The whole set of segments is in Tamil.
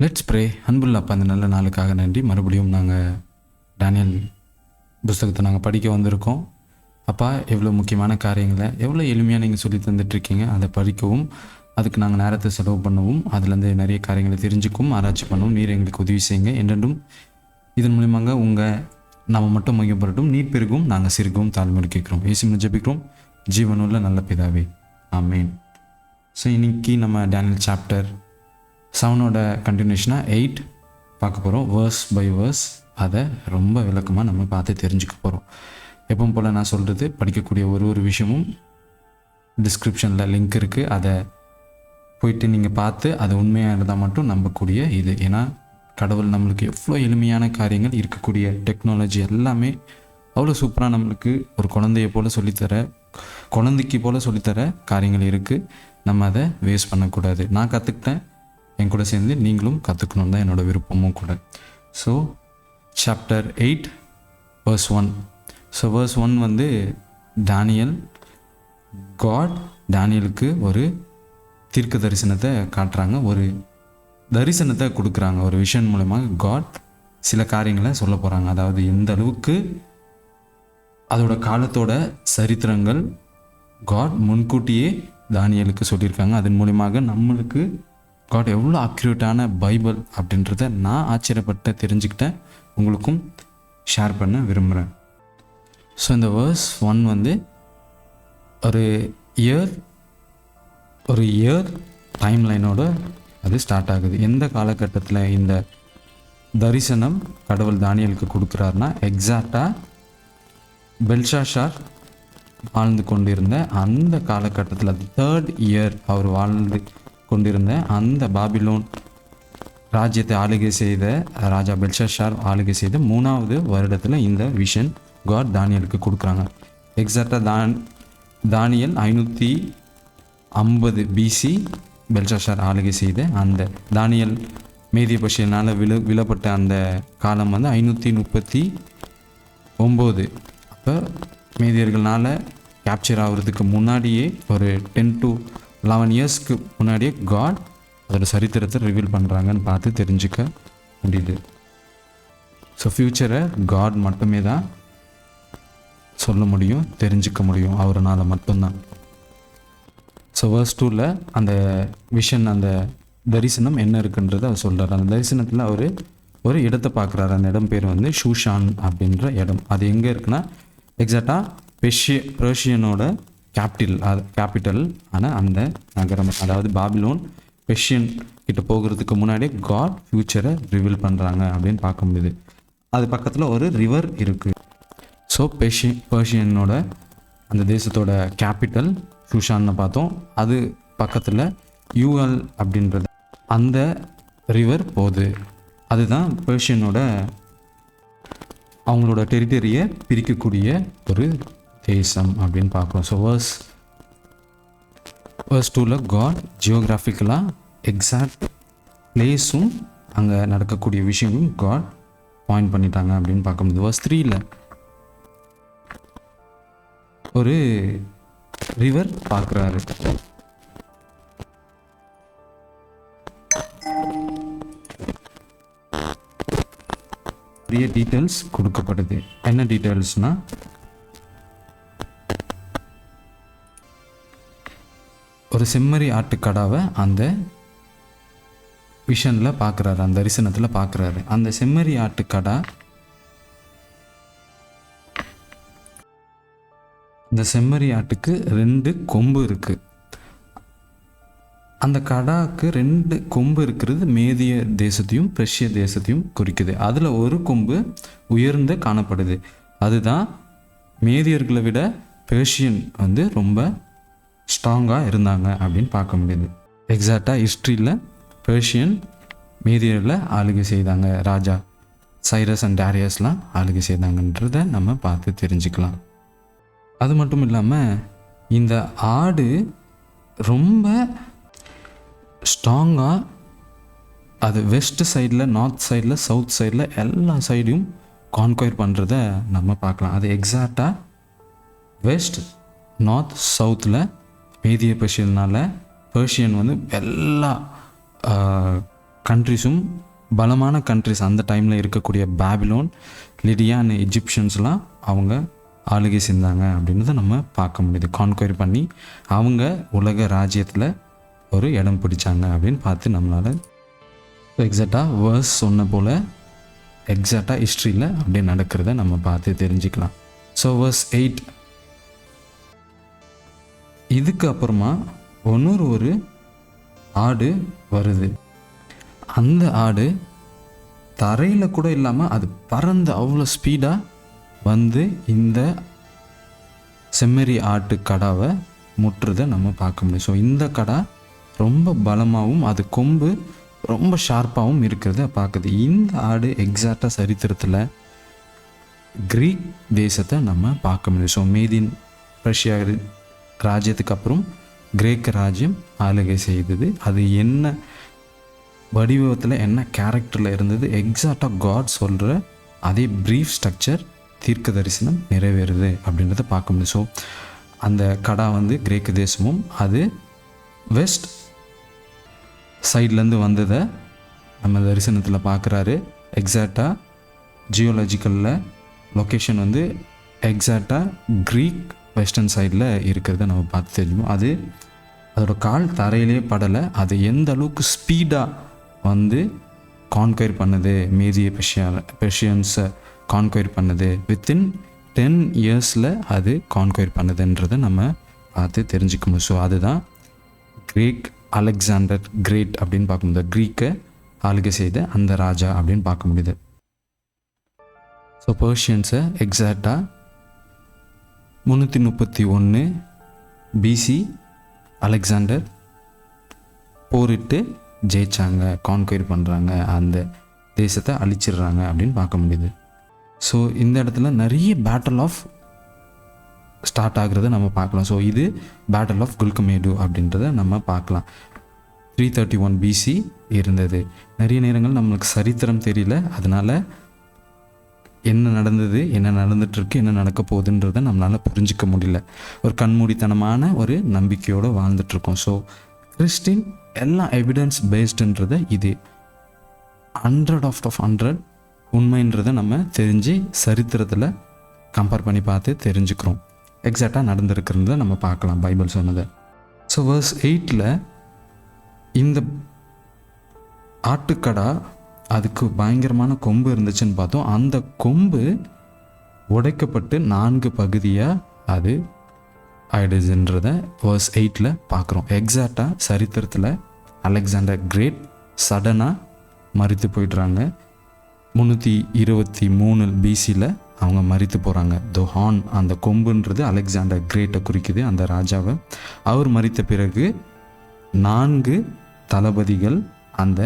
Let's pray. அன்புள்ள அப்பா, அந்த நல்ல நாளுக்காக நன்றி. மறுபடியும் நாங்கள் டேனியல் புஸ்தகத்தை நாங்கள் படிக்க வந்திருக்கோம். அப்பா, எவ்வளோ முக்கியமான காரியங்களை எவ்வளோ எளிமையாக நீங்கள் சொல்லி தந்துட்டுருக்கீங்க. அதை படிக்கவும், அதுக்கு நாங்கள் நேரத்தை செலவு பண்ணவும், அதுலேருந்து நிறைய காரியங்களை தெரிஞ்சுக்கவும், ஆராய்ச்சி பண்ணவும் நீர் எங்களுக்கு உதவி செய்யுங்க. என்றென்றும் இதன் மூலியமாக உங்கள் நம்ம மட்டும் மையப்படட்டும், நீர் பெருகும், நாங்கள் சிறுகவும் தாழ்மையோடு கேட்குறோம். இயேசுவின் ஜெபிக்கிறோம், ஜீவனுள்ள நல்ல பிதாவே, ஆமேன். ஸோ இன்னைக்கு நம்ம டேனியல் சாப்டர் 7ஓட கண்டினியூஷனாக 8 பார்க்க போகிறோம். வேர்ஸ் பை வேர்ஸ் அதை ரொம்ப விளக்கமாக நம்ம பார்த்து தெரிஞ்சுக்க போகிறோம். எப்பவும் போல் நான் சொல்கிறது, படிக்கக்கூடிய ஒரு விஷயமும் டிஸ்கிரிப்ஷனில் லிங்க் இருக்குது. அதை போயிட்டு நீங்கள் பார்த்து அது உண்மையாக இருந்தால் மட்டும் நம்பக்கூடிய இது. ஏன்னா கடவுள் நம்மளுக்கு எவ்வளோ எளிமையான காரியங்கள், இருக்கக்கூடிய டெக்னாலஜி எல்லாமே அவ்வளோ சூப்பராக நம்மளுக்கு ஒரு குழந்தையை போல் குழந்தைக்கு போல் சொல்லித்தர காரியங்கள் இருக்குது. நம்ம அதை வேஸ்ட் பண்ணக்கூடாது. நான் கற்றுக்கிட்டேன், என் கூட சேர்ந்து நீங்களும் கற்றுக்கணும் தான் என்னோடய விருப்பமும் கூட. So chapter 8 verse 1. So verse 1 வந்து டேனியலுக்கு ஒரு தீர்க்க தரிசனத்தை காட்டுறாங்க, ஒரு தரிசனத்தை கொடுக்குறாங்க. ஒரு விஷன் மூலமாக காட் சில காரியங்களை சொல்ல போகிறாங்க. அதாவது எந்த அளவுக்கு அதோட காலத்தோட சரித்திரங்கள் காட் முன்கூட்டியே தானியலுக்கு சொல்லியிருக்காங்க. அதன் மூலியமாக நம்மளுக்கு காட் எவ்வளோ அக்யூரேட்டான பைபிள் அப்படின்றத நான் ஆச்சரியப்பட்ட தெரிஞ்சுக்கிட்டேன், உங்களுக்கும் ஷேர் பண்ண விரும்புகிறேன். ஸோ இந்த வேர்ஸ் 1 வந்து ஒரு இயர் டைம்லைனோட அது ஸ்டார்ட் ஆகுது. எந்த காலகட்டத்தில் இந்த தரிசனம் கடவுள் தானியலுக்கு கொடுக்குறாருன்னா, எக்ஸாக்டாக பெல்ஷாஷார் வாழ்ந்து கொண்டிருந்த அந்த காலகட்டத்தில், 3rd இயர் அவர் வாழ்ந்து கொண்டிருந்த அந்த பாபிலோன் ராஜ்யத்தை ஆளுகை செய்த ராஜா பெல்ஷாஷார் ஆளுகை செய்த 3வது வருடத்தில் இந்த விஷன் காட் தானியலுக்கு கொடுக்குறாங்க. எக்ஸாக்டாக தானியல் 550 BC பெல்ஷாஷார் ஆளுகை செய்த அந்த தானியல் மேதிய பசியனால் விழப்பட்ட அந்த காலம் வந்து 539. அப்போ மேதியர்களால் கேப்சர் ஆகிறதுக்கு முன்னாடியே ஒரு 10 to 11 இயர்ஸ்க்கு முன்னாடியே காட் அதோட சரித்திரத்தை ரிவீல் பண்ணுறாங்கன்னு பார்த்து தெரிஞ்சுக்க முடியுது. ஸோ ஃப்யூச்சரை காட் மட்டுமே தான் சொல்ல முடியும், தெரிஞ்சுக்க முடியும், அவரால் மட்டும்தான். ஸோ verse 2ல் அந்த விஷன், அந்த தரிசனம் என்ன இருக்குன்றதை அவர் சொல்கிறார். அந்த தரிசனத்தில் அவர் ஒரு இடத்தை பார்க்குறாரு. அந்த இடம் பேர் வந்து ஷூஷான் அப்படின்ற இடம். அது எங்கே இருக்குன்னா, எக்ஸாக்டாக பெர்ஷியனோட கேபிட்டல் ஆன அந்த நகரம், அதாவது பாபிலோன். பெர்ஷியன் கிட்ட போகிறதுக்கு முன்னாடியே காட் ஃப்யூச்சரை ரிவீல் பண்ணுறாங்க அப்படின்னு பார்க்க முடியுது. அது பக்கத்தில் ஒரு ரிவர் இருக்குது. ஸோ பெர்ஷியனோட அந்த தேசத்தோட கேபிட்டல் ஷூஷான்னு பார்த்தோம். அது பக்கத்தில் யூஎல் அப்படின்றது அந்த ரிவர் போகுது. அதுதான் பெர்ஷியனோட அவங்களோட டெரிட்டரியை பிரிக்கக்கூடிய ஒரு தேசம் அப்படின்னு பார்க்குறோம். ஸோ verse 2ல் காட் ஜியோகிராஃபிக்கலாக எக்ஸாக்ட் பிளேஸும் அங்கே நடக்கக்கூடிய விஷயங்களும் காட் பாயிண்ட் பண்ணிட்டாங்க அப்படின்னு பார்க்க முடியுது. verse 3ல் ஒரு ரிவர் பார்க்குறாரு. நிறைய டீட்டெயில்ஸ் கொடுக்கப்படுது. என்ன டீட்டெயில்ஸ்னால், ஒரு செம்மறி ஆட்டுக்கடாவை அந்த விஷனில் பார்க்குறாரு, அந்த தரிசனத்தில் பார்க்குறாரு. அந்த செம்மறி ஆட்டுக்கடா, இந்த செம்மறி ஆட்டுக்கு 2 கொம்பு இருக்குது. அந்த கடாவுக்கு 2 கொம்பு இருக்கிறது மேதிய தேசத்தையும் பெர்ஷிய தேசத்தையும் குறிக்குது. அதில் ஒரு கொம்பு உயர்ந்து காணப்படுது. அதுதான் மேதியர்களை விட பெர்ஷியன் வந்து ரொம்ப ஸ்ட்ராங்காக இருந்தாங்க அப்படின்னு பார்க்க முடியுது. எக்ஸாக்டாக ஹிஸ்ட்ரியில் பெர்ஷியன் மேதியர்களை ஆளுகை செய்தாங்க. ராஜா சைரஸ் அண்ட் டேரியஸ்லாம் ஆளுகை செய்தாங்கன்றதை நம்ம பார்த்து தெரிஞ்சுக்கலாம். அது மட்டும் இல்லாமல் இந்த ஆடு ரொம்ப ஸ்ட்ராங்காக அது வெஸ்ட் சைடில், நார்த் சைடில், சவுத் சைடில் எல்லா சைடையும் கான்கொயர் பண்ணுறத நம்ம பார்க்கலாம். அது எக்ஸாக்டாக வெஸ்ட், நார்த், சவுத்தில் மேதிய பெர்ஷியன் வந்து எல்லா கண்ட்ரிஸும் பலமான கண்ட்ரிஸ் அந்த டைமில் இருக்கக்கூடிய பாபிலோன், லிடியா அண்ட் எஜிப்ஷியன்ஸ்லாம் அவங்க ஆளுகை செஞ்சாங்க அப்படின்றத நம்ம பார்க்க முடியுது. கான்கொயர் பண்ணி அவங்க உலக ராஜ்யத்தில் ஒரு இடம் பிடிச்சாங்க அப்படின்னு பார்த்து நம்மளால் எக்ஸாக்டாக வேர்ஸ் சொன்ன போல் எக்ஸாக்டாக ஹிஸ்ட்ரியில் அப்படியே நடக்கிறத நம்ம பார்த்து தெரிஞ்சுக்கலாம். ஸோ வேர்ஸ் 8, இதுக்கு அப்புறமா ஒரு ஆடு வருது. அந்த ஆடு தரையில் கூட இல்லாமல் அது பறந்து அவ்வளோ ஸ்பீடாக வந்து இந்த செம்மறி ஆட்டு கடாவை முட்டுறதை நம்ம பார்க்க முடியும். ஸோ இந்த கடா ரொம்ப பலமாகவும் அது கொம்பு ரொம்ப ஷார்ப்பாகவும் இருக்கிறத பார்க்குது. இந்த ஆடு எக்ஸாக்டாக சரித்திரத்தில் கிரீக் தேசத்தை நம்ம பார்க்க முடியும். ஸோ மேதின் ரஷ்யா ராஜ்யத்துக்கு அப்புறம் கிரேக்க ராஜ்யம் ஆளுகை செய்தது. அது என்ன வடிவத்தில் என்ன கேரக்டரில் இருந்தது, எக்ஸாக்டாக காட் சொல்கிற அதே ப்ரீஃப் ஸ்ட்ரக்சர் தீர்க்க தரிசனம் நிறைவேறுது அப்படின்றத பார்க்க முடியும். ஸோ அந்த கடா வந்து கிரேக்க தேசமும் அது வெஸ்ட் சைட்லேருந்து வந்ததை நம்ம தரிசனத்தில் பார்க்குறாரு. எக்ஸாக்டாக ஜியோலாஜிக்கலில் லொக்கேஷன் வந்து எக்ஸாக்டாக க்ரீக் வெஸ்டர்ன் சைடில் இருக்கிறத நம்ம பார்த்து தெரிஞ்சுக்கணும். அது அதோட கால் தரையிலே படலை. அது எந்த அளவுக்கு ஸ்பீடாக வந்து கான்கொயர் பண்ணுது, மேதிய பெர்ஷியன்ஸை கான்கொயர் பண்ணுது, வித்தின் 10 இயர்ஸில் அது கான்கொயர் பண்ணுதுன்றதை நம்ம பார்த்து தெரிஞ்சுக்கணும். ஸோ அதுதான் கிரேக் அலெக்சாண்டர் கிரேட் அப்படின்னு பார்க்க முடியுது. க்ரீக்கை ஆளுகை செய்த அந்த ராஜா அப்படின்னு பார்க்க முடியுது. ஸோ பெர்ஷியன்ஸை எக்ஸாக்டாக 331 பிசி அலெக்சாண்டர் போரிட்டு ஜெயிச்சாங்க, கான்கொயர் பண்ணுறாங்க, அந்த தேசத்தை அழிச்சிடுறாங்க அப்படின்னு பார்க்க முடியுது. ஸோ இந்த இடத்துல நிறைய பேட்டில் ஆஃப் ஸ்டார்ட் ஆகுறத நம்ம பார்க்கலாம். ஸோ இது பேட்டில் ஆஃப் குல்கமேடு அப்படின்றத நம்ம பார்க்கலாம். 331 பிசி இருந்தது. நிறைய நேரங்கள் நம்மளுக்கு சரித்திரம் தெரியல, அதனால் என்ன நடந்தது, என்ன நடந்துகிட்ருக்கு, என்ன நடக்க போகுதுன்றதை நம்மளால் புரிஞ்சிக்க முடியல. ஒரு கண்மூடித்தனமான ஒரு நம்பிக்கையோடு வாழ்ந்துட்டுருக்கோம். ஸோ கிறிஸ்டின் எல்லாம் எவிடன்ஸ் பேஸ்டுன்றதை இது 100 உண்மைன்றதை நம்ம தெரிஞ்சு சரித்திரத்தில் கம்பேர் பண்ணி பார்த்து தெரிஞ்சுக்கிறோம். எக்ஸாக்டாக நடந்திருக்கிறத நம்ம பார்க்கலாம் பைபிள் சொன்னதை. ஸோ வேர்ஸ் 8 இந்த ஆட்டுக்கடா அதுக்கு பயங்கரமான கொம்பு இருந்துச்சுன்னு பார்த்தோம். அந்த கொம்பு உடைக்கப்பட்டு 4 பகுதியாக அது ஆயிடுதுன்றதை வேர்ஸ் 8 பார்க்குறோம். எக்ஸாக்டாக சரித்திரத்தில் அலெக்சாண்டர் கிரேட் சடனாக மரித்து போயிடுறாங்க. 323 பிசியில் அவங்க மரித்து போகிறாங்க. த ஹார்ன், அந்த கொம்புன்றது அலெக்சாண்டர் கிரேட்டை குறிக்குது, அந்த ராஜாவை. அவர் மரித்த பிறகு 4 தளபதிகள் அந்த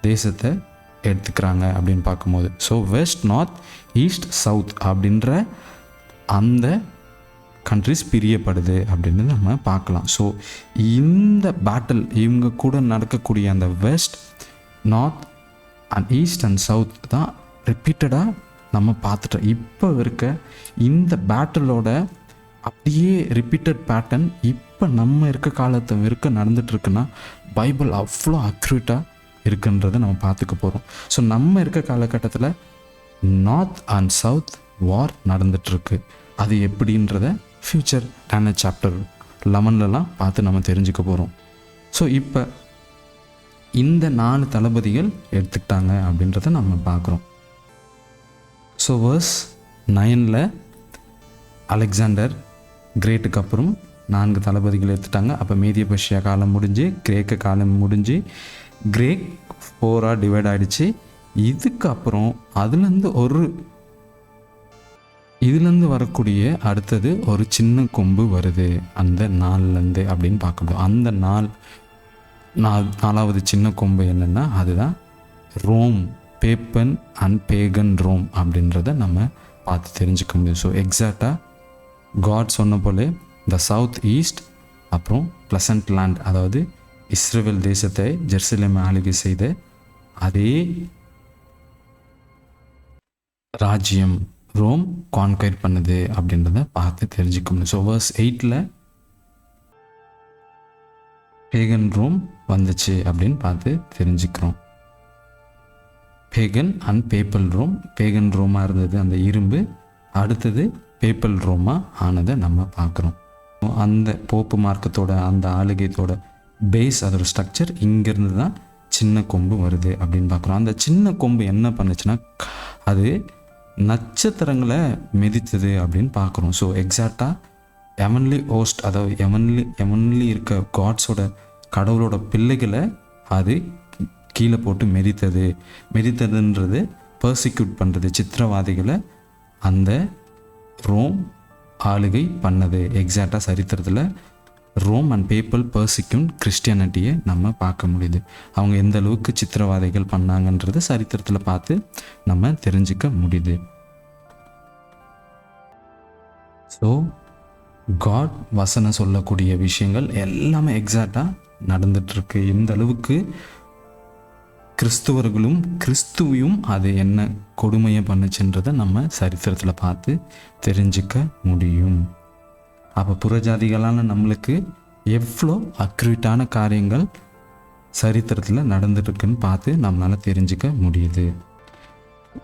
தேசத்தை எடுத்துக்கிறாங்க அப்படின்னு பார்க்கும்போது. So west, north, east, south அப்படின்ற அந்த கண்ட்ரிஸ் பிரியப்படுது அப்படின்னு நம்ம பார்க்கலாம். ஸோ இந்த பேட்டில் இவங்க கூட நடக்கக்கூடிய அந்த west, north and east and south தான் ரிப்பீட்டடாக நம்ம பார்த்துட்டோம். இப்போ இருக்க இந்த பேட்டிலோட அப்படியே ரிப்பீட்டட் பேட்டர்ன் இப்போ நம்ம இருக்க காலத்தை இருக்க நடந்துகிட்ருக்குன்னா பைபிள் அவ்வளோ அக்யூரேட்டாக இருக்குன்றதை நம்ம பார்த்துக்க போகிறோம். ஸோ நம்ம இருக்க காலகட்டத்தில் நார்த் அண்ட் சவுத் வார் நடந்துகிட்ருக்கு. அது எப்படின்றத ஃப்யூச்சர் டேனியல் சாப்டர் 11 பார்த்து நம்ம தெரிஞ்சுக்க போகிறோம். ஸோ இப்போ இந்த 4 தளபதிகள் எடுத்துக்கிட்டாங்க அப்படின்றத நம்ம பார்க்குறோம். ஸோ வேர்ஸ் 9 அலெக்சாண்டர் கிரேட்டுக்கு அப்புறம் 4 தளபதிகள் எடுத்துட்டாங்க. அப்போ மேதிய பெர்ஷியா காலம் முடிஞ்சு, கிரேக்க காலம் முடிஞ்சு, கிரேக் 4 டிவைட் ஆகிடுச்சு. இதுக்கப்புறம் இதுலேருந்து வரக்கூடிய அடுத்தது ஒரு சின்ன கொம்பு வருது அந்த 4 அப்படின்னு பார்க்க முடியும். அந்த 4வது சின்ன கொம்பு என்னென்னா அதுதான் ரோம், பேப்பன் அண்ட் பேகன் ரோம் அப்படின்றத நம்ம பார்த்து தெரிஞ்சுக்க முடியும். ஸோ எக்ஸாக்டாக காட் சொன்ன போல இந்த சவுத் ஈஸ்ட் அப்புறம் ப்ளசன்ட் லேண்ட், அதாவது இஸ்ரேல் தேசத்தை ஜெருசலேம் ஆளுகை செய்த அதே ராஜ்யம் ரோம் கான்கொயர் பண்ணுது அப்படின்றத பார்த்து தெரிஞ்சுக்க முடியும். ஸோ வேர்ஸ் 8 பேகன் ரோம் வந்துச்சு அப்படின்னு பார்த்து தெரிஞ்சுக்கிறோம். Pagan and papal Rome. Pagan ரோமாக இருந்தது அந்த இரும்பு, அடுத்தது பேப்பல் ரோமாக ஆனதை நம்ம பார்க்குறோம். அந்த போப்பு மார்க்கத்தோட அந்த ஆளுகையத்தோட பேஸ், அதோட ஸ்ட்ரக்சர் இங்கேருந்து தான் சின்ன கொம்பு வருது அப்படின்னு பார்க்குறோம். அந்த சின்ன கொம்பு என்ன பண்ணுச்சுன்னா அது நட்சத்திரங்களை மிதித்தது அப்படின்னு பார்க்குறோம். ஸோ எக்ஸாக்டாக எவன்லி ஹோஸ்ட், அதாவது எவன்லி இருக்க காட்ஸோட கடவுளோட பிள்ளைகளை அது கீழே போட்டு மெதித்ததுன்றது பர்சிக்யூட் பண்ணுறது, சித்திரவாதிகளை அந்த ரோம் ஆளுகை பண்ணது. எக்ஸாக்டாக சரித்திரத்தில் ரோம் அண்ட் பேப்பல் பர்சிக்யூட் கிறிஸ்டியானிட்டியை நம்ம பார்க்க முடியுது. அவங்க எந்த அளவுக்கு சித்திரவாதைகள் பண்ணாங்கன்றது சரித்திரத்தில் பார்த்து நம்ம தெரிஞ்சுக்க முடியுது. ஸோ காட் வசனம் சொல்லக்கூடிய விஷயங்கள் எல்லாமே எக்ஸாக்டாக நடந்துகிட்ருக்கு. எந்த அளவுக்கு கிறிஸ்துவர்களும் கிறிஸ்துவையும் அது என்ன கொடுமையை பண்ணுச்சுன்றதை நம்ம சரித்திரத்தில் பார்த்து தெரிஞ்சுக்க முடியும். அப்போ புறஜாதிகளான நம்மளுக்கு எவ்வளோ அக்யூரேட்டான காரியங்கள் சரித்திரத்தில் நடந்துட்டுருக்குன்னு பார்த்து நம்மளால் தெரிஞ்சுக்க முடியுது.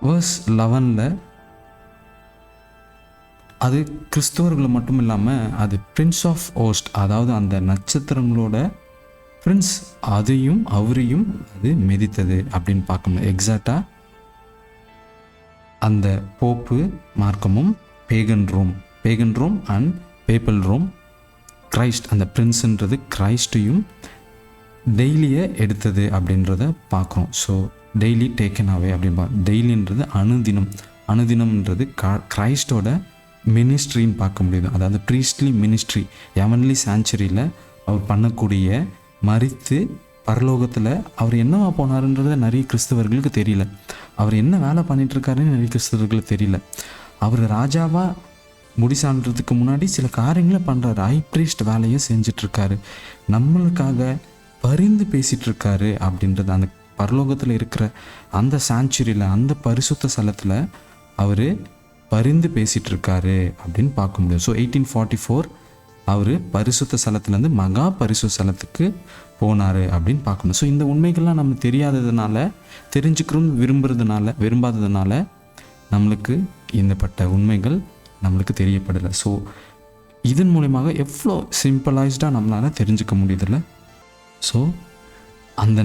வேர்ஸ் 11 அது கிறிஸ்தவர்கள் மட்டும் இல்லாமல் அது பிரின்ஸ் ஆஃப் ஹோஸ்ட், அதாவது அந்த நட்சத்திரங்களோட பிரின்ஸ், அதையும் அவரையும் அது மிதித்தது அப்படின்னு பார்க்க முடியும். எக்ஸாக்டாக அந்த போப்பு மார்க்கமும் pagan Rome and papal Rome, Christ அந்த பிரின்ஸுன்றது கிரைஸ்டையும் டெய்லியை எடுத்தது அப்படின்றத பார்க்குறோம். ஸோ டெய்லி டேக்கன் அவே அப்படின்னு டெய்லின்றது அனுதினம்ன்றது கிரைஸ்டோட மினிஸ்ட்ரின்னு பார்க்க முடியுது. அதாவது ப்ரீஸ்ட்லி மினிஸ்ட்ரி, எவன்லி சான்ச்சுரியில் அவர் பண்ணக்கூடிய மரித்து பரலோகத்தில் அவர் என்னவா போனாருன்றத நிறைய கிறிஸ்தவர்களுக்கு தெரியல. அவர் என்ன வேலை பண்ணிகிட்ருக்காருன்னு நிறைய கிறிஸ்தவர்களுக்கு தெரியல. அவர் ராஜாவாக முடிசான்றதுக்கு முன்னாடி சில காரியங்களை பண்ணுறாரு. ஹை ப்ரீஸ்ட் வேலையை செஞ்சிட்ருக்காரு, நம்மளுக்காக பரிந்து பேசிகிட்ருக்காரு அப்படின்றது அந்த பரலோகத்தில் இருக்கிற அந்த சான்ச்சுரியில், அந்த பரிசுத்த ஸ்தலத்தில் அவர் பரிந்து பேசிகிட்ருக்காரு அப்படின்னு பார்க்க முடியும். ஸோ 1844 அவர் பரிசுத்த ஸ்தலத்துலேருந்து மகா பரிசுத்த ஸ்தலத்துக்கு போனார் அப்படின்னு பார்க்கணும். ஸோ இந்த உண்மைகள்லாம் நம்ம தெரியாததுனால, தெரிஞ்சுக்கிறோன்னு விரும்பாததுனால நம்மளுக்கு இந்தப்பட்ட உண்மைகள் நம்மளுக்கு தெரியப்படலை. ஸோ இதன் மூலியமாக எவ்வளோ சிம்பிளைஸ்டாக நம்மளால் தெரிஞ்சுக்க முடியுதில்ல. ஸோ அந்த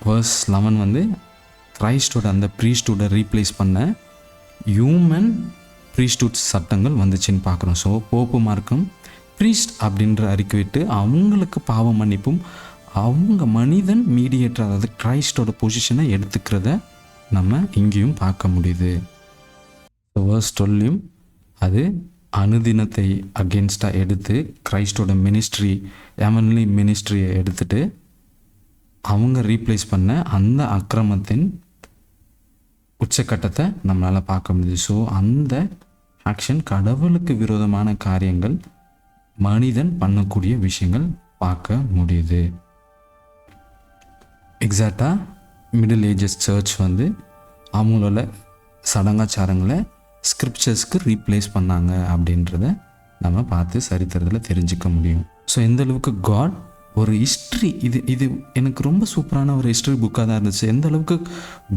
வேர்ஸ் 11 கிரைஸ்டோட அந்த ப்ரீஸ்டோட ரீப்ளேஸ் பண்ண ஹியூமன் ப்ரீஸ்டூட் சட்டங்கள் வந்துச்சுன்னு பார்க்குறோம். ஸோ போப்பு மார்க்கம் ப்ரீஸ்ட் அப்படின்ற அறிக்கை விட்டு அவங்களுக்கு பாவ மன்னிப்பும் அவங்க மனிதன் மீடியேட்டர், அதாவது கிரைஸ்டோட பொசிஷனை எடுத்துக்கிறத நம்ம இங்கேயும் பார்க்க முடியுது. வேர்ஸ் 12 அது அனுதினத்தை அகென்ஸ்டாக எடுத்து கிரைஸ்டோட மினிஸ்ட்ரி, எவன்லி மினிஸ்ட்ரியை எடுத்துட்டு அவங்க ரீப்ளேஸ் பண்ண அந்த அக்கிரமத்தின் உச்சக்கட்டத்தை நம்மளால் பார்க்க முடியுது. ஸோ அந்த ஆக்ஷன் கடவுளுக்கு விரோதமான காரியங்கள், மனிதன் பண்ணக்கூடிய விஷயங்கள் பார்க்க முடியுது. எக்ஸாக்டாக மிடில் ஏஜஸ் சர்ச் அவங்களோட சடங்காச்சாரங்களை ஸ்கிரிப்சர்ஸ்க்கு ரீப்ளேஸ் பண்ணாங்க அப்படின்றத நம்ம பார்த்து சரித்திரத்தில் தெரிஞ்சுக்க முடியும். ஸோ எந்த அளவுக்கு காட் ஒரு ஹிஸ்ட்ரி, இது எனக்கு ரொம்ப சூப்பரான ஒரு ஹிஸ்ட்ரி புக்காக தான் இருந்துச்சு. எந்த அளவுக்கு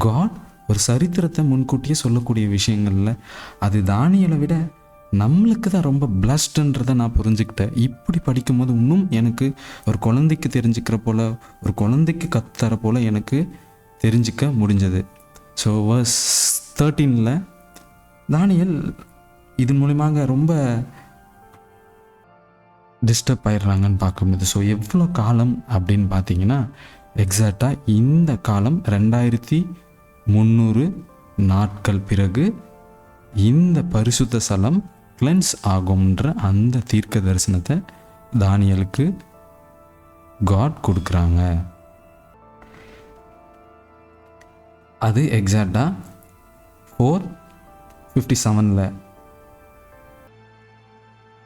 காட் ஒரு சரித்திரத்தை முன்கூட்டியே சொல்லக்கூடிய விஷயங்களில் அது தானியலை விட நம்மளுக்கு தான் ரொம்ப பிளஸ்டுன்றதை நான் புரிஞ்சுக்கிட்டேன். இப்படி படிக்கும்போது இன்னும் எனக்கு ஒரு குழந்தைக்கு தெரிஞ்சுக்கிற போல், ஒரு குழந்தைக்கு கற்றுத்தர போல் எனக்கு தெரிஞ்சிக்க முடிஞ்சது. ஸோ வேர்ஸ் 13 தானியல் இதன் மூலியமாக ரொம்ப டிஸ்டர்ப் ஆயிடுறாங்கன்னு பார்க்க முடியுது. ஸோ எவ்வளோ காலம் அப்படின்னு பார்த்தீங்கன்னா எக்ஸாக்டாக இந்த காலம் 2300 நாட்கள் பிறகு இந்த பரிசுத்த ஸ்தலம் கிளென்ஸ் ஆகும்ன்ற அந்த தீர்க்க தரிசனத்தை தானியலுக்கு காட் கொடுக்குறாங்க. அது எக்ஸாக்டாக 457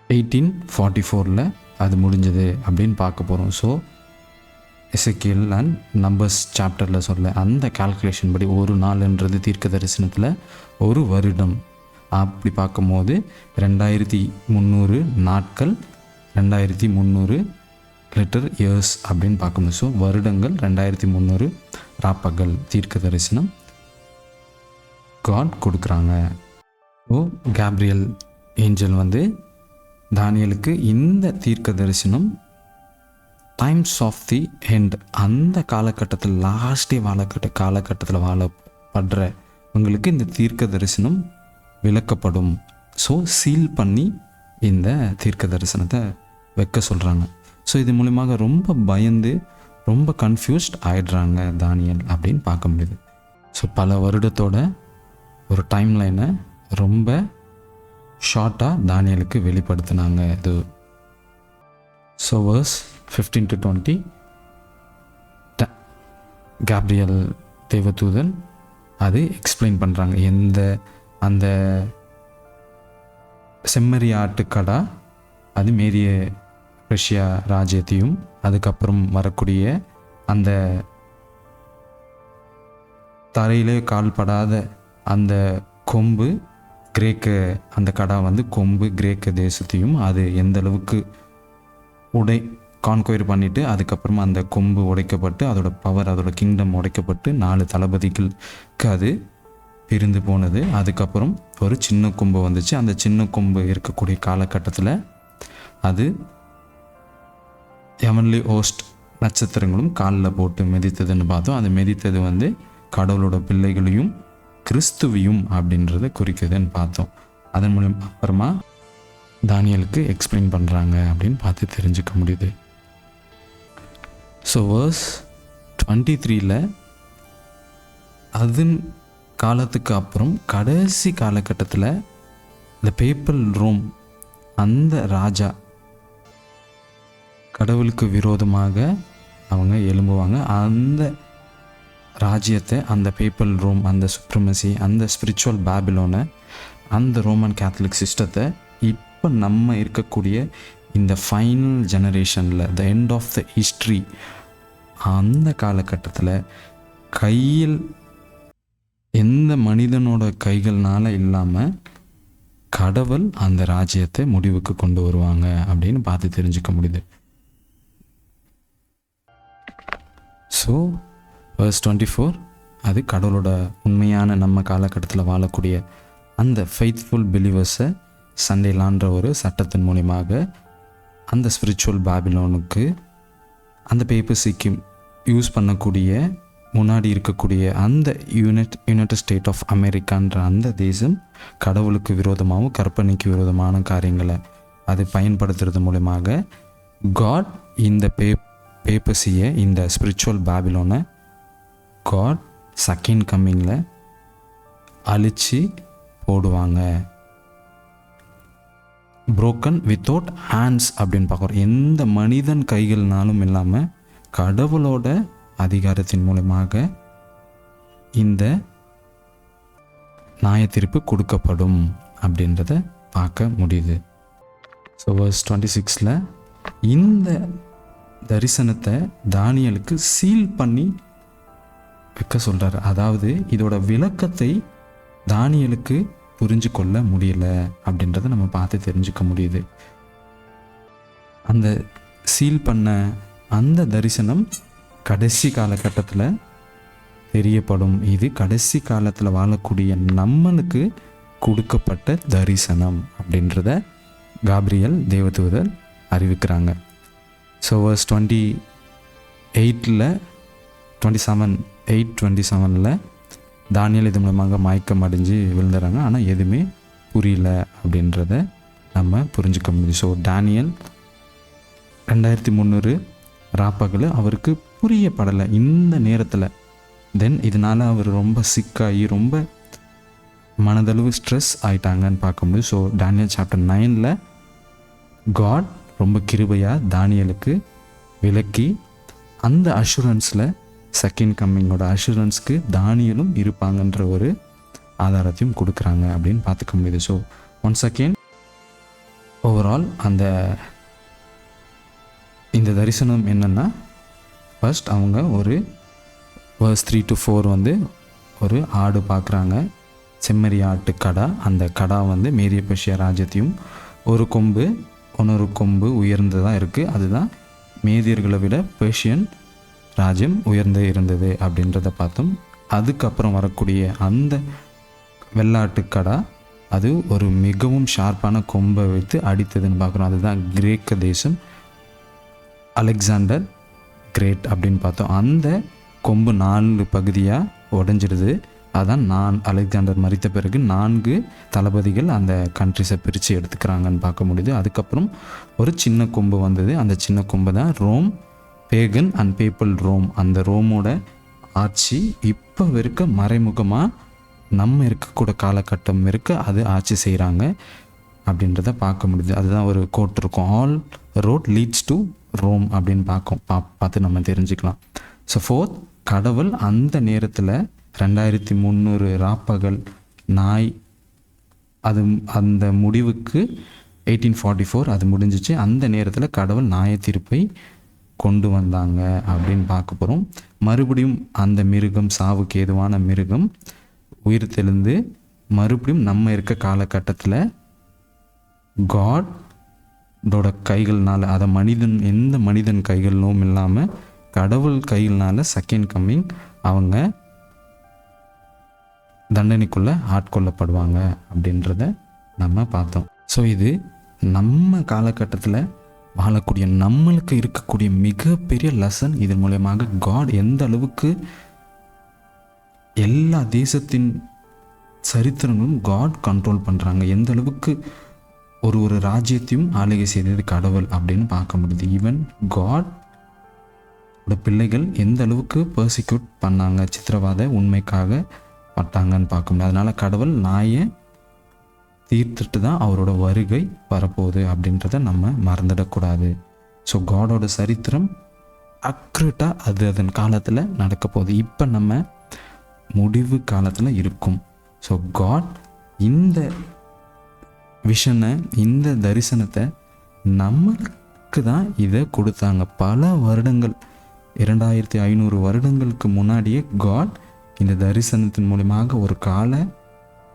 1844 அது முடிஞ்சது அப்படின்னு பார்க்க போகிறோம். ஸோ எசேக்கியேல் அண்ட் நம்பர்ஸ் சாப்டரில் சொல்ல அந்த கால்குலேஷன் படி ஒரு நாள்ன்றது தீர்க்க தரிசனத்தில் ஒரு வருடம். அப்படி பார்க்கும்போது 2300 நாட்கள், 2300 லிட்டர் இயர்ஸ் அப்படின்னு பார்க்கணும். ஸோ வருடங்கள் 2300 ராப்பகல் தீர்க்க தரிசனம் காட் கொடுக்குறாங்க. ஸோ கேப்ரியல் ஏஞ்சல் வந்து தானியலுக்கு இந்த தீர்க்க தரிசனம் டைம்ஸ் ஆஃப் தி எண்ட், அந்த காலகட்டத்தில் லாஸ்டே காலகட்டத்தில் வாழப்படுறவங்களுக்கு இந்த தீர்க்க தரிசனம் விளக்கப்படும். ஸோ சீல் பண்ணி இந்த தீர்க்க தரிசனத்தை வைக்க சொல்கிறாங்க. ஸோ இது மூலியமாக ரொம்ப பயந்து ரொம்ப கன்ஃபியூஸ்ட் ஆகிடுறாங்க தானியல் அப்படின்னு பார்க்க முடியுது. ஸோ பல வருடத்தோட ஒரு டைம் லைனை ரொம்ப ஷார்ட்டாக தானியலுக்கு வெளிப்படுத்தினாங்க இது. ஸோ verse 15 to 20 கேப்ரியல் தேவதூதன் அது எக்ஸ்பிளைன் பண்ணுறாங்க. அந்த செம்மறி ஆட்டுக்கடா அது மேரிய ரஷ்யா ராஜ்யத்தையும், அதுக்கப்புறம் வரக்கூடிய அந்த தரையிலே கால்படாத அந்த கொம்பு அந்த கடா வந்து கொம்பு கிரேக்க தேசத்தையும் அது எந்த அளவுக்கு கான்கொயர் பண்ணிவிட்டு அதுக்கப்புறமா அந்த கொம்பு உடைக்கப்பட்டு அதோட பவர் அதோட கிங்டம் உடைக்கப்பட்டு 4 தளபதிகளுக்கு அது பிரிந்து போனது. அதுக்கப்புறம் ஒரு சின்ன கொம்பு வந்துச்சு. அந்த சின்ன கொம்பு இருக்கக்கூடிய காலகட்டத்தில் அது ஹெவன்லி ஹோஸ்ட் நட்சத்திரங்களும் காலில் போட்டு மிதித்ததுன்னு பார்த்தோம். அது மிதித்தது வந்து கடவுளோட பிள்ளைகளையும் கிறிஸ்துவையும் அப்படின்றத குறிக்குதுன்னு பார்த்தோம். அதன் மூலம் அப்புறமா தானியலுக்கு எக்ஸ்பிளைன் பண்ணுறாங்க அப்படின்னு பார்த்து தெரிஞ்சுக்க முடியுது. ஸோ verse 23 அது காலத்துக்கு அப்புறம் கடைசி காலகட்டத்தில் இந்த பேப்பல் ரோம் அந்த ராஜா கடவுளுக்கு விரோதமாக அவங்க எழும்புவாங்க. அந்த ராஜ்யத்தை அந்த பேப்பல் ரோம் அந்த சுப்ரமசி அந்த ஸ்பிரிச்சுவல் பேபிலோனை அந்த ரோமன் கேத்தலிக் சிஸ்டத்தை இப்போ நம்ம இருக்கக்கூடிய இந்த ஃபைனல் ஜெனரேஷனில் the end of the history அந்த காலகட்டத்தில் கையில் எந்த மனிதனோட கைகள்னால இல்லாமல் கடவுள் அந்த ராஜ்யத்தை முடிவுக்கு கொண்டு வருவாங்க அப்படின்னு பார்த்து தெரிஞ்சுக்க முடியுது. ஸோ verse 24 அது கடவுளோட உண்மையான நம்ம காலகட்டத்தில் வாழக்கூடிய அந்த ஃபெய்த்ஃபுல் பிலீவர்ஸை சண்டேலான்ற ஒரு சட்டத்தின் மூலியமாக அந்த ஸ்பிரிச்சுவல் பேபிலோனுக்கு அந்த பேப்பர்ஸிக்கு யூஸ் பண்ணக்கூடிய முன்னாடி இருக்கக்கூடிய அந்த யுனைடெட் ஸ்டேட் ஆஃப் அமெரிக்கான்ற அந்த தேசம் கடவுளுக்கு விரோதமாகவும் கற்பனைக்கு விரோதமான காரியங்களை அது பயன்படுத்துறது மூலமாக காட் இந்த பேப்பர்ஸியை இந்த ஸ்பிரிச்சுவல் பேபிலோனை காட் செகண்ட் கம்மிங்கில் அழிச்சு போடுவாங்க. புரோக்கன் வித்தவுட் ஹேண்ட்ஸ் அப்படின்னு பார்க்குறோம். எந்த மனிதன் கைகள்னாலும் இல்லாமல் கடவுளோட அதிகாரத்தின் மூலமாக இந்த நியாயத்தீர்ப்பு கொடுக்கப்படும் அப்படின்றத பார்க்க முடியுது. ஸோ verse 26 இந்த தரிசனத்தை தானியலுக்கு சீல் பண்ணி வைக்க சொல்கிறார். அதாவது இதோட விளக்கத்தை தானியலுக்கு புரிஞ்சு கொள்ள முடியல அப்படின்றத நம்ம பார்த்து தெரிஞ்சுக்க முடியுது. அந்த சீல் பண்ண அந்த தரிசனம் கடைசி காலகட்டத்தில் தெரியப்படும். இது கடைசி காலத்தில் வாழக்கூடிய நம்மளுக்கு கொடுக்கப்பட்ட தரிசனம் அப்படின்றத காப்ரியல் தேவதூதர் அறிவிக்கிறாங்க. ஸோ verse 8:27 தானியல் இது மூலமாக மயக்கம் அடைஞ்சு விழுந்துறாங்க. ஆனால் எதுவுமே புரியல அப்படின்றத நம்ம புரிஞ்சுக்க முடியும். ஸோ தானியல் 2300 ராப்பகல் அவருக்கு புரியப்படலை இந்த நேரத்தில். தென் இதனால் அவர் ரொம்ப சிக்காகி ரொம்ப மனதளவு ஸ்ட்ரெஸ் ஆகிட்டாங்கன்னு பார்க்க முடியும். ஸோ தானியல் சாப்டர் 9 காட் ரொம்ப கிருபையாக தானியலுக்கு விளக்கி அந்த அஷூரன்ஸில் செகண்ட் கம்மிங்கோட அஷூரன்ஸ்க்கு தானியலும் இருப்பாங்கன்ற ஒரு ஆதாரத்தையும் கொடுக்குறாங்க அப்படின்னு பார்த்துக்க முடியுது. ஸோ ஒன்ஸ் அகெயின் ஓவரால் இந்த தரிசனம் என்னென்னா, ஃபர்ஸ்ட் அவங்க ஒரு verse 3 to 4 ஒரு ஆடு பார்க்குறாங்க. செம்மறி ஆட்டு கடா. அந்த கடா மேரிய பெர்ஷியா ராஜ்யத்தையும் இன்னொரு கொம்பு உயர்ந்ததாக இருக்குது. அதுதான் மேதியர்களை விட பெர்ஷியன் ராஜ்யம் உயர்ந்து இருந்தது அப்படின்றத பார்த்தோம். அதுக்கப்புறம் வரக்கூடிய அந்த வெள்ளாட்டுக்கடா அது ஒரு மிகவும் ஷார்ப்பான கொம்பை வைத்து அடித்ததுன்னு பார்க்குறோம். அதுதான் கிரேக்க தேசம், அலெக்சாண்டர் கிரேட் அப்படின்னு பார்த்தோம். அந்த கொம்பு 4 பகுதியாக உடஞ்சிடுது. அதான் அலெக்சாண்டர் மரித்த பிறகு 4 தளபதிகள் அந்த கண்ட்ரிஸை பிரித்து எடுத்துக்கிறாங்கன்னு பார்க்க முடியுது. அதுக்கப்புறம் ஒரு சின்ன கொம்பு வந்தது. அந்த சின்ன கொம்பு தான் Rome, pagan and papal Rome. அந்த ரோமோட ஆட்சி இப்போ இருக்க மறைமுகமாக நம்ம இருக்கக்கூட காலகட்டம் இருக்க அது ஆட்சி செய்கிறாங்க அப்படின்றத பார்க்க முடியுது. அதுதான் ஒரு கோட் இருக்கும், all road leads to Rome அப்படின்னு பார்த்து நம்ம தெரிஞ்சுக்கலாம். ஸோ 4th, கடவுள் அந்த நேரத்தில் 2300 ராப்பகல் நாய் அது அந்த முடிவுக்கு 1844 அது முடிஞ்சிச்சு. அந்த நேரத்தில் கடவுள் நியாய தீர்ப்பை கொண்டு வந்தாங்க அப்படின்னு பார்க்க போகிறோம். மறுபடியும் அந்த மிருகம், சாவுக்கு ஏதுவான மிருகம் உயிர் தெழுந்து மறுபடியும் நம்ம இருக்க காலகட்டத்தில் காடோட கைகள்னால், அதை எந்த மனிதன் கைகளும் இல்லாமல் கடவுள் கைகள்னால செகண்ட் கம்மிங் அவங்க தண்டனைக்குள்ளே ஆட்கொள்ளப்படுவாங்க அப்படின்றத நம்ம பார்த்தோம். ஸோ இது நம்ம காலகட்டத்தில் வாழக்கூடிய நம்மளுக்கு இருக்கக்கூடிய மிகப்பெரிய லெசன். இதன் மூலமாக காட் எந்த அளவுக்கு எல்லா தேசத்தின் சரித்திரங்களும் காட் கண்ட்ரோல் பண்ணுறாங்க, எந்த அளவுக்கு ஒரு ராஜ்யத்தையும் ஆளுகை செய்தது கடவுள் அப்படின்னு பார்க்க முடியுது. ஈவன் காட் பிள்ளைகள் எந்த அளவுக்கு பர்சிக்யூட் பண்ணாங்க, சித்திரவாத உண்மைக்காக பட்டாங்கன்னு பார்க்க முடியும். அதனால் கடவுள் நாயை தீர்த்துட்டு தான் அவரோட வருகை வரப்போகுது அப்படின்றத நம்ம மறந்துடக்கூடாது. ஸோ காடோட சரித்திரம் அக்யூரேட்டாக அது அதன் காலத்தில் நடக்க போகுது. இப்போ நம்ம முடிவு காலத்தில் இருக்கும். ஸோ காட் இந்த விஷனை, இந்த தரிசனத்தை நம்மளுக்கு தான் இதை கொடுத்தாங்க. பல வருடங்கள், 2500 வருடங்களுக்கு முன்னாடியே காட் இந்த தரிசனத்தின் மூலமாக ஒரு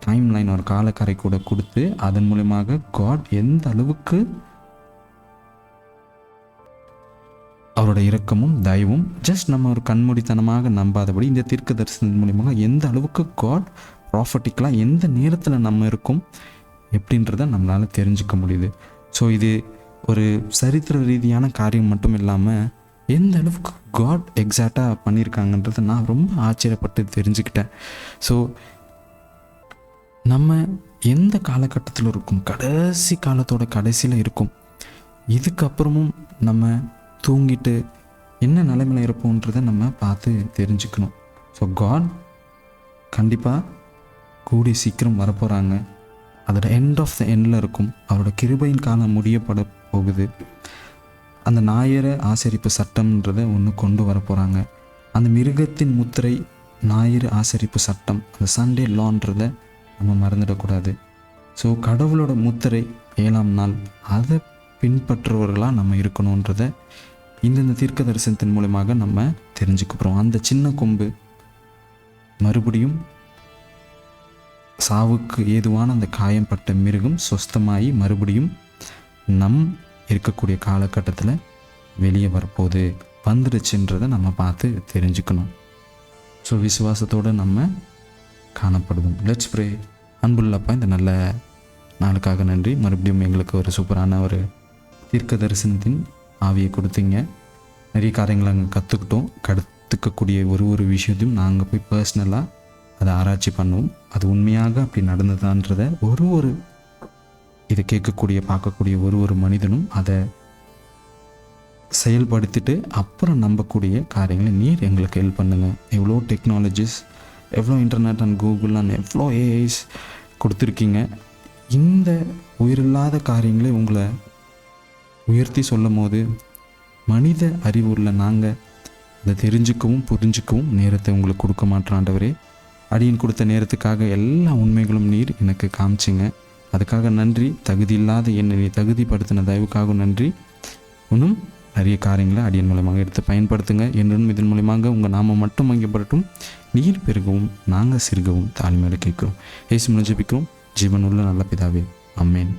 டைம் லைன், ஒரு காலக்கரை கூட கொடுத்து அதன் மூலமாக காட் எந்த அளவுக்கு அவரோட இரக்கமும் தயவும் ஜஸ்ட் நம்ம ஒரு கண்மூடித்தனமாக நம்பாதபடி இந்த தீர்க்க தரிசனத்தின் மூலமாக எந்த அளவுக்கு காட் ப்ராஃபட்டிக்கலாக எந்த நேரத்தில் நம்ம இருக்கோம் எப்படின்றத நம்மளால் தெரிஞ்சுக்க முடியுது. ஸோ இது ஒரு சரித்திர ரீதியான காரியம் மட்டும் இல்லாமல் எந்த அளவுக்கு காட் எக்ஸாக்டாக பண்ணியிருக்காங்கன்றதை நான் ரொம்ப ஆச்சரியப்பட்டு தெரிஞ்சுக்கிட்டேன். ஸோ நம்ம எந்த காலகட்டத்தில் இருக்கும், கடைசி காலத்தோட கடைசியில் இருக்கும். இதுக்கப்புறமும் நம்ம தூங்கிட்டு என்ன நிலைமையில் இருப்போன்றதை நம்ம பார்த்து தெரிஞ்சுக்கணும். ஸோ காட் கண்டிப்பாக கூடிய சீக்கிரம் வரப்போகிறாங்க. அதோட எண்ட் ஆஃப் த எண்டில் இருக்கும். அவரோட கிருபையின் காலம் முடியப்பட போகுது. அந்த ஞாயிறு ஆசரிப்பு சட்டம்ன்றதை ஒன்று கொண்டு வர போகிறாங்க. அந்த மிருகத்தின் முத்திரை ஞாயிறு ஆசரிப்பு சட்டம், அந்த சண்டே லான்றதை நம்ம மறந்துடக்கூடாது. ஸோ கடவுளோட முத்திரை 7ஆம் நாள், அதை பின்பற்றுவர்களாக நம்ம இருக்கணுன்றதை இந்தந்த தீர்க்க தரிசனத்தின் மூலமாக நம்ம தெரிஞ்சுக்கிறோம். அந்த சின்ன கொம்பு மறுபடியும் சாவுக்கு ஏதுவான அந்த காயம்பட்ட மிருகம் சொஸ்தமாகி மறுபடியும் இருக்கக்கூடிய காலகட்டத்தில் வெளியே வரப்போகுது, வந்துடுச்சுன்றதை நம்ம பார்த்து தெரிஞ்சுக்கணும். ஸோ விசுவாசத்தோடு நம்ம காணப்படுவோம். Let's pray. அன்புள்ளப்பா, இந்த நல்ல நாளுக்காக நன்றி. மறுபடியும் எங்களுக்கு ஒரு சூப்பரான ஒரு தீர்க்க தரிசனத்தின் ஆவியை கொடுத்தீங்க. நிறைய காரியங்களை அங்கே கற்றுக்கக்கூடிய ஒரு விஷயத்தையும் நாங்கள் போய் பர்சனலாக அதை ஆராய்ச்சி பண்ணுவோம். அது உண்மையாக அப்படி நடந்ததான்றதை ஒரு இதை கேட்கக்கூடிய பார்க்கக்கூடிய ஒரு மனிதனும் அதை செயல்படுத்திட்டு அப்புறம் நம்பக்கூடிய காரியங்களை நீர் எங்களுக்கு ஹெல்ப் பண்ணுங்கள். எவ்வளோ டெக்னாலஜிஸ், எவ்வளோ இன்டர்நெட் அண்ட் கூகுள் அண்ட் எவ்வளோ ஏஐஸ் கொடுத்துருக்கீங்க. இந்த உயிரில்லாத காரியங்களை உங்களை உயர்த்தி சொல்லும் போது மனித அறிவுள்ள நாங்கள் அதை தெரிஞ்சுக்கவும் புரிஞ்சுக்கவும் நேரத்தை உங்களுக்கு கொடுக்க மாட்டோம். அடியன் கொடுத்த நேரத்துக்காக எல்லா உண்மைகளும் நீர் எனக்கு காமிச்சிங்க. அதுக்காக நன்றி. தகுதி இல்லாத என்னை நீ தகுதிப்படுத்தின தயவுக்காக நன்றி. இன்னும் நிறைய காரியங்களை அடியன் மூலமாக எடுத்து பயன்படுத்துங்க. என்றும் இதன் மூலமாக உங்கள் நாமம் மட்டும் மகிமைப்படட்டும். நீர் பெருகவும் நாங்கள் சிறுகவும் தாழ்மையோடு கேட்குறோம். இயேசு மூலம் ஜெபிக்கிறோம். ஜீவனுள்ள நல்ல பிதாவே, ஆமென்.